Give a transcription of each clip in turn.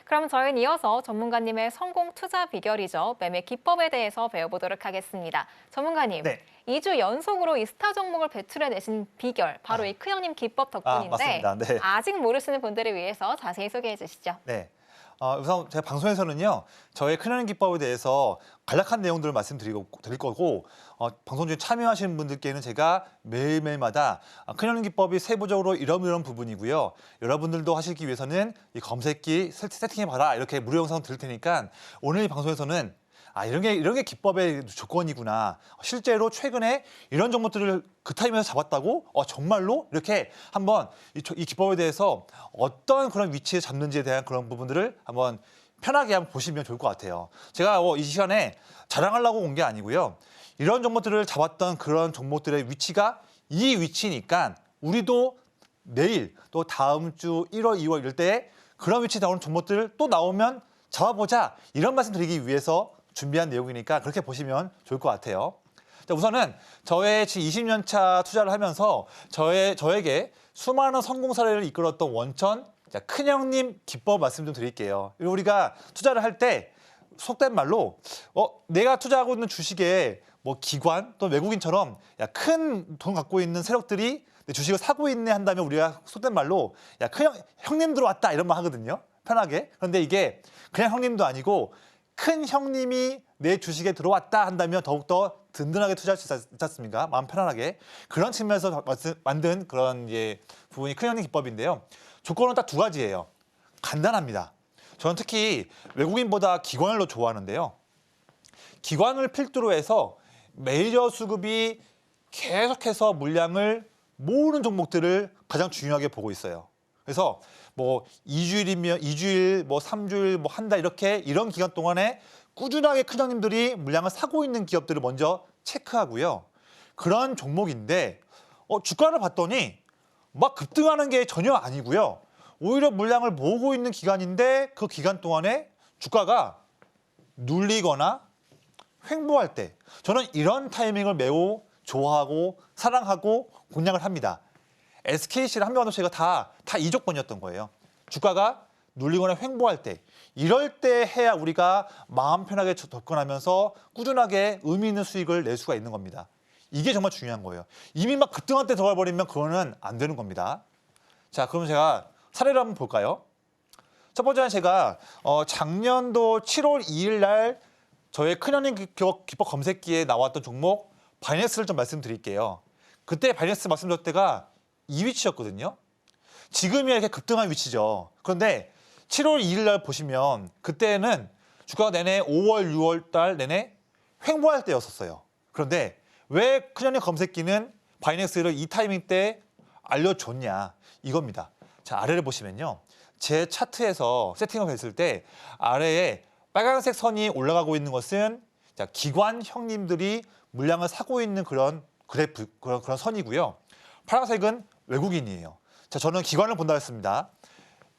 그럼 저희는 이어서 전문가님의 성공 투자 비결이죠. 매매 기법에 대해서 배워보도록 하겠습니다. 전문가님, 네. 2주 연속으로 이 스타 종목을 배출해내신 비결, 바로 이 큰형님 기법 덕분인데 맞습니다. 네. 아직 모르시는 분들을 위해서 자세히 소개해 주시죠. 네. 우선 제가 방송에서는요, 저의 큰형님 기법에 대해서 간략한 내용들을 드릴 거고, 방송 중에 참여하시는 분들께는 제가 매일매일마다 큰형님 기법이 세부적으로 이런 부분이고요. 여러분들도 하시기 위해서는 이 검색기 세팅해봐라 이렇게 무료 영상 드릴 테니까 오늘 이 방송에서는 이런 게 기법의 조건이구나. 실제로 최근에 이런 종목들을 그 타임에서 잡았다고? 정말로? 이렇게 한번 이 기법에 대해서 어떤 그런 위치에 잡는지에 대한 그런 부분들을 한번 편하게 한번 보시면 좋을 것 같아요. 제가 이 시간에 자랑하려고 온 게 아니고요. 이런 종목들을 잡았던 그런 종목들의 위치가 이 위치니까 우리도 내일 또 다음 주 1월, 2월 이럴 때 그런 위치에 나오는 종목들 또 나오면 잡아보자. 이런 말씀 드리기 위해서 준비한 내용이니까 그렇게 보시면 좋을 것 같아요. 자, 우선은 저의 지금 20년 차 투자를 하면서 저에게 수많은 성공 사례를 이끌었던 원천 큰형님 기법 말씀 좀 드릴게요. 우리가 투자를 할 때 속된 말로 내가 투자하고 있는 주식에 뭐 기관 또 외국인처럼 큰 돈 갖고 있는 세력들이 내 주식을 사고 있네 한다면 우리가 속된 말로 형님 들어왔다 이런 말 하거든요. 편하게. 그런데 이게 그냥 형님도 아니고 큰 형님이 내 주식에 들어왔다 한다면 더욱더 든든하게 투자할 수 있지 않습니까? 마음 편안하게. 그런 측면에서 만든 그런 부분이 큰 형님 기법인데요. 조건은 딱 두 가지예요. 간단합니다. 저는 특히 외국인보다 기관을 더 좋아하는데요. 기관을 필두로 해서 메이저 수급이 계속해서 물량을 모으는 종목들을 가장 중요하게 보고 있어요. 그래서 뭐 2주일이면 2주일, 뭐 3주일, 뭐 한 달 이런 기간 동안에 꾸준하게 큰 형님들이 물량을 사고 있는 기업들을 먼저 체크하고요. 그런 종목인데 주가를 봤더니 막 급등하는 게 전혀 아니고요. 오히려 물량을 모으고 있는 기간인데 그 기간 동안에 주가가 눌리거나 횡보할 때 저는 이런 타이밍을 매우 좋아하고 사랑하고 공략을 합니다. SKC랑 한명한도체가 다 이 조건이었던 거예요. 주가가 눌리거나 횡보할 때 이럴 때 해야 우리가 마음 편하게 접근하면서 꾸준하게 의미 있는 수익을 낼 수가 있는 겁니다. 이게 정말 중요한 거예요. 이미 막 급등할 때 들어가 버리면 그거는 안 되는 겁니다. 자, 그럼 제가 사례를 한번 볼까요? 첫 번째는 제가 작년도 7월 2일 날 저의 큰형님 기법 검색기에 나왔던 종목 바이낸스를 좀 말씀드릴게요. 그때 바이낸스 말씀드렸을 때가 이 위치였거든요. 지금이 이렇게 급등한 위치죠. 그런데 7월 2일 날 보시면 그때는 주가가 내내 5월, 6월 달 내내 횡보할 때였었어요. 그런데 왜 큰형님 검색기는 바이낸스를 이 타이밍 때 알려줬냐 이겁니다. 자, 아래를 보시면요. 제 차트에서 세팅을 했을 때 아래에 빨간색 선이 올라가고 있는 것은 기관 형님들이 물량을 사고 있는 그런 그래프, 그런 선이고요. 파란색은 외국인이에요. 자, 저는 기관을 본다 했습니다.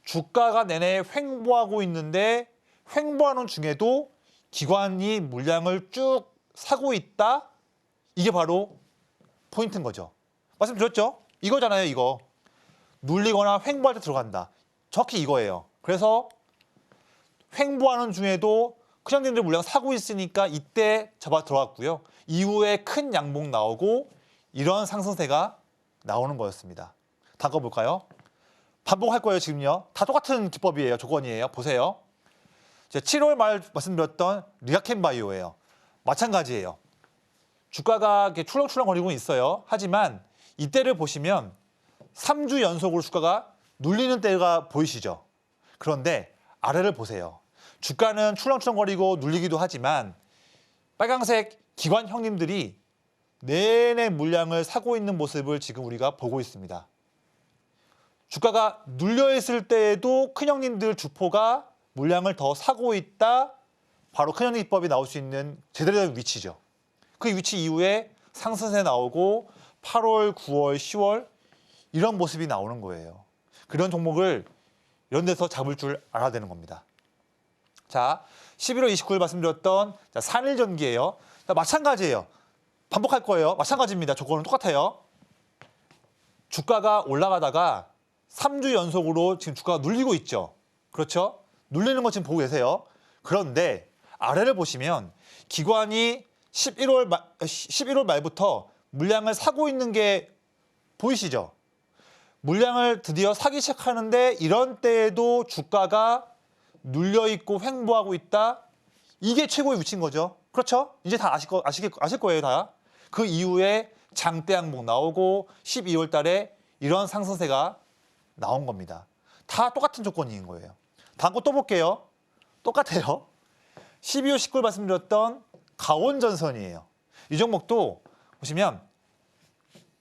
주가가 내내 횡보하고 있는데 횡보하는 중에도 기관이 물량을 쭉 사고 있다. 이게 바로 포인트인 거죠. 말씀드렸죠? 이거잖아요, 이거. 눌리거나 횡보할 때 들어간다. 정확히 이거예요. 그래서 횡보하는 중에도 큰 형님들 물량 사고 있으니까 이때 잡아 들어갔고요. 이후에 큰 양봉 나오고 이런 상승세가 나오는 거였습니다. 다음 거 볼까요? 반복할 거예요, 지금요. 다 똑같은 기법이에요, 조건이에요. 보세요. 7월 말 말씀드렸던 리아켄바이오예요. 마찬가지예요. 주가가 이렇게 출렁출렁거리고 있어요. 하지만 이때를 보시면 3주 연속으로 주가가 눌리는 때가 보이시죠? 그런데 아래를 보세요. 주가는 출렁출렁거리고 눌리기도 하지만 빨강색 기관 형님들이 내내 물량을 사고 있는 모습을 지금 우리가 보고 있습니다. 주가가 눌려있을 때에도 큰 형님들 주포가 물량을 더 사고 있다. 바로 큰 형님 기법이 나올 수 있는 제대로 된 위치죠. 그 위치 이후에 상승세 나오고 8월, 9월, 10월 이런 모습이 나오는 거예요. 그런 종목을 이런 데서 잡을 줄 알아야 되는 겁니다. 자, 11월 29일 말씀드렸던 산일전기예요. 마찬가지예요. 반복할 거예요. 마찬가지입니다. 조건은 똑같아요. 주가가 올라가다가 3주 연속으로 지금 주가가 눌리고 있죠. 그렇죠? 눌리는 거 지금 보고 계세요. 그런데 아래를 보시면 기관이 11월 말부터 물량을 사고 있는 게 보이시죠? 물량을 드디어 사기 시작하는데 이런 때에도 주가가 눌려있고 횡보하고 있다. 이게 최고의 위치인 거죠. 그렇죠? 이제 다 아실 거예요, 다. 그 이후에 장대 항목 나오고 12월 달에 이런 상승세가 나온 겁니다. 다 똑같은 조건인 거예요. 다음 거 또 볼게요. 똑같아요. 12월 19일 말씀드렸던 강원전선이에요. 이 종목도 보시면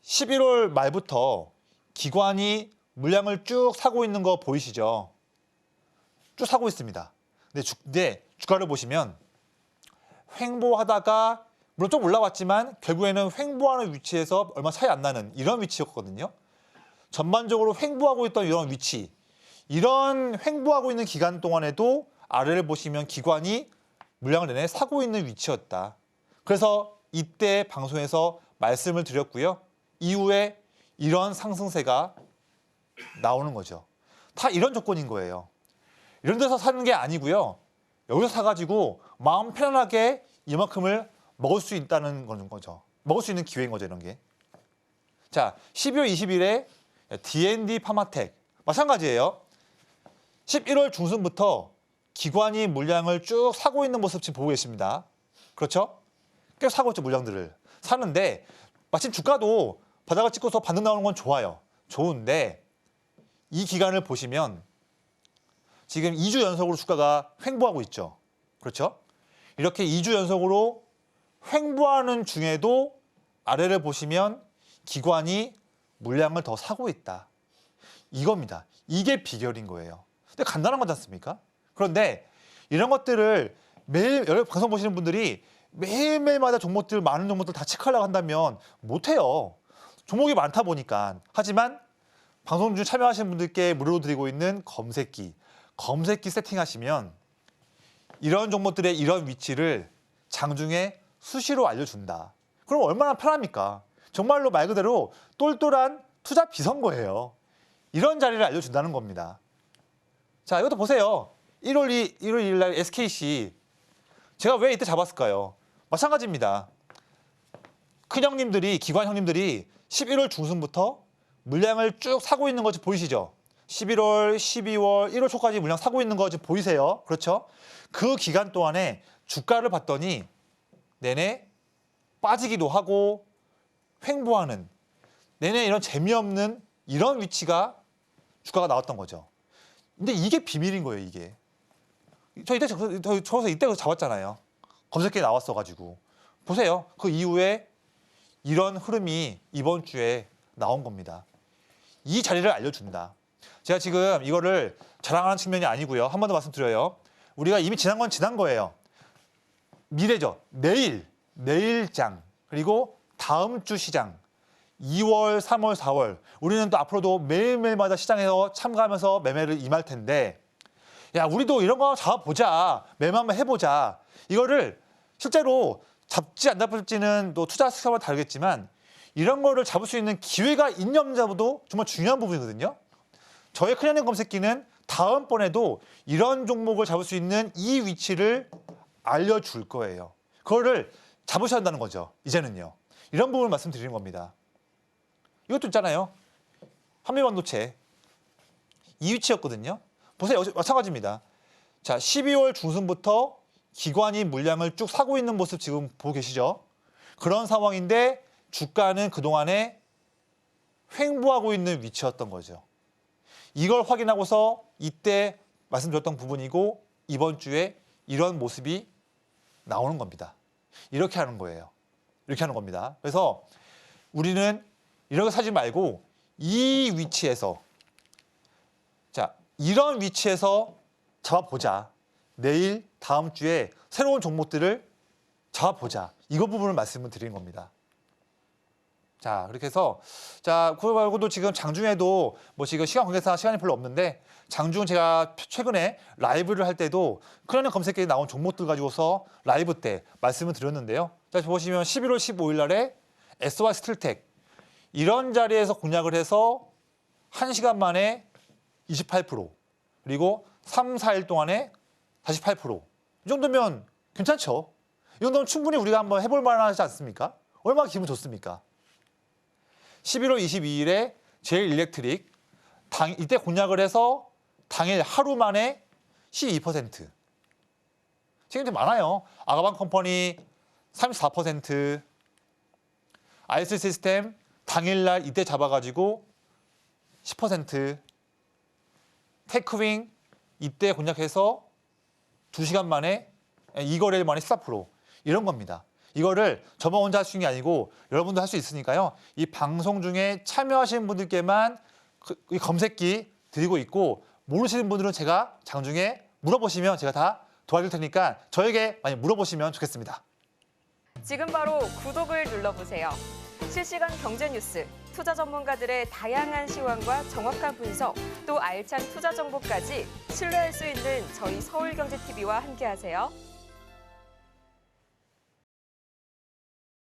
11월 말부터 기관이 물량을 쭉 사고 있는 거 보이시죠? 쭉 사고 있습니다. 근데 주가를 보시면 횡보하다가 물론 좀 올라왔지만 결국에는 횡보하는 위치에서 얼마 차이 안 나는 이런 위치였거든요. 전반적으로 횡보하고 있던 이런 위치, 이런 횡보하고 있는 기간 동안에도 아래를 보시면 기관이 물량을 내내 사고 있는 위치였다. 그래서 이때 방송에서 말씀을 드렸고요. 이후에 이런 상승세가 나오는 거죠. 다 이런 조건인 거예요. 이런 데서 사는 게 아니고요. 여기서 사가지고 마음 편안하게 이만큼을 먹을 수 있다는 거죠. 먹을 수 있는 기회인 거죠, 이런 게. 자, 12월 20일에 D&D 파마텍 마찬가지예요. 11월 중순부터 기관이 물량을 쭉 사고 있는 모습 지금 보고 계십니다. 그렇죠? 계속 사고 있죠, 물량들을. 사는데 마침 주가도 바닥을 찍고서 반등 나오는 건 좋아요. 좋은데 이 기간을 보시면 지금 2주 연속으로 주가가 횡보하고 있죠. 그렇죠? 이렇게 2주 연속으로 횡보하는 중에도 아래를 보시면 기관이 물량을 더 사고 있다. 이겁니다. 이게 비결인 거예요. 근데 간단한 거지 않습니까? 그런데 이런 것들을 매일 여러 방송 보시는 분들이 매일매일마다 종목들 많은 종목들 다 체크하려고 한다면 못해요. 종목이 많다 보니까. 하지만 방송 중 참여하시는 분들께 무료로 드리고 있는 검색기 세팅하시면 이런 종목들의 이런 위치를 장중에 수시로 알려준다. 그럼 얼마나 편합니까? 정말로 말 그대로 똘똘한 투자 비선거예요. 이런 자리를 알려준다는 겁니다. 자, 이것도 보세요. 1월 2일 날 SKC. 제가 왜 이때 잡았을까요? 마찬가지입니다. 큰 형님들이, 기관 형님들이 11월 중순부터 물량을 쭉 사고 있는 거 지금 보이시죠? 11월, 12월, 1월 초까지 물량 사고 있는 거 지금 보이세요? 그렇죠? 그 기간 동안에 주가를 봤더니 내내 빠지기도 하고 횡보하는 내내 이런 재미없는 이런 위치가 주가가 나왔던 거죠. 근데 이게 비밀인 거예요, 이게. 저에서 이때 잡았잖아요. 검색기에 나왔어가지고. 보세요. 그 이후에 이런 흐름이 이번 주에 나온 겁니다. 이 자리를 알려준다. 제가 지금 이거를 자랑하는 측면이 아니고요. 한 번 더 말씀드려요. 우리가 이미 지난 건 지난 거예요. 미래죠. 내일장, 그리고 다음 주 시장, 2월, 3월, 4월. 우리는 또 앞으로도 매일매일마다 시장에서 참가하면서 매매를 임할 텐데, 야, 우리도 이런 거 잡아보자. 매매 한번 해보자. 이거를 실제로 잡지 안 잡을지는 또 투자 스타일과 다르겠지만 이런 거를 잡을 수 있는 기회가 있냐 없냐도 정말 중요한 부분이거든요. 저의 큰형님 검색기는 다음번에도 이런 종목을 잡을 수 있는 이 위치를 알려줄 거예요. 그거를 잡으셔야 한다는 거죠. 이제는요. 이런 부분을 말씀드리는 겁니다. 이것도 있잖아요. 한미반도체. 이 위치였거든요. 보세요. 마찬가지입니다. 자, 12월 중순부터 기관이 물량을 쭉 사고 있는 모습 지금 보고 계시죠? 그런 상황인데 주가는 그동안에 횡보하고 있는 위치였던 거죠. 이걸 확인하고서 이때 말씀드렸던 부분이고 이번 주에 이런 모습이 나오는 겁니다. 이렇게 하는 거예요. 이렇게 하는 겁니다. 그래서 우리는 이런 거 사지 말고 이 위치에서 자, 이런 위치에서 잡아보자. 내일 다음 주에 새로운 종목들을 잡아보자. 이거 부분을 말씀을 드리는 겁니다. 자, 그렇게 해서 자, 그거 말고도 지금 장중에도 뭐 지금 시간 관계상 시간이 별로 없는데 장중 제가 최근에 라이브를 할 때도 큰형님 검색기에 나온 종목들 가지고서 라이브 때 말씀을 드렸는데요. 자, 보시면 11월 15일 날에 SY 스틸텍 이런 자리에서 공략을 해서 1시간 만에 28% 그리고 3, 4일 동안에 48%. 이 정도면 괜찮죠? 이 정도면 충분히 우리가 한번 해볼 만하지 않습니까? 얼마나 기분 좋습니까? 11월 22일에 제일 일렉트릭 이때 공략을 해서 당일 하루 만에 12%. 지금 많아요. 아가방 컴퍼니 34%, 아이스 시스템 당일날 이때 잡아가지고 10%, 테크윙 이때 공략해서 2시간 만에 이 거래일 만에 14% 이런 겁니다. 이거를 저만 혼자 할 수 있는 게 아니고 여러분도 할 수 있으니까요. 이 방송 중에 참여하시는 분들께만 이 검색기 드리고 있고 모르시는 분들은 제가 장중에 물어보시면 제가 다 도와줄 테니까 저에게 많이 물어보시면 좋겠습니다. 지금 바로 구독을 눌러보세요. 실시간 경제 뉴스, 투자 전문가들의 다양한 시황과 정확한 분석, 또 알찬 투자 정보까지 신뢰할 수 있는 저희 서울경제TV와 함께하세요.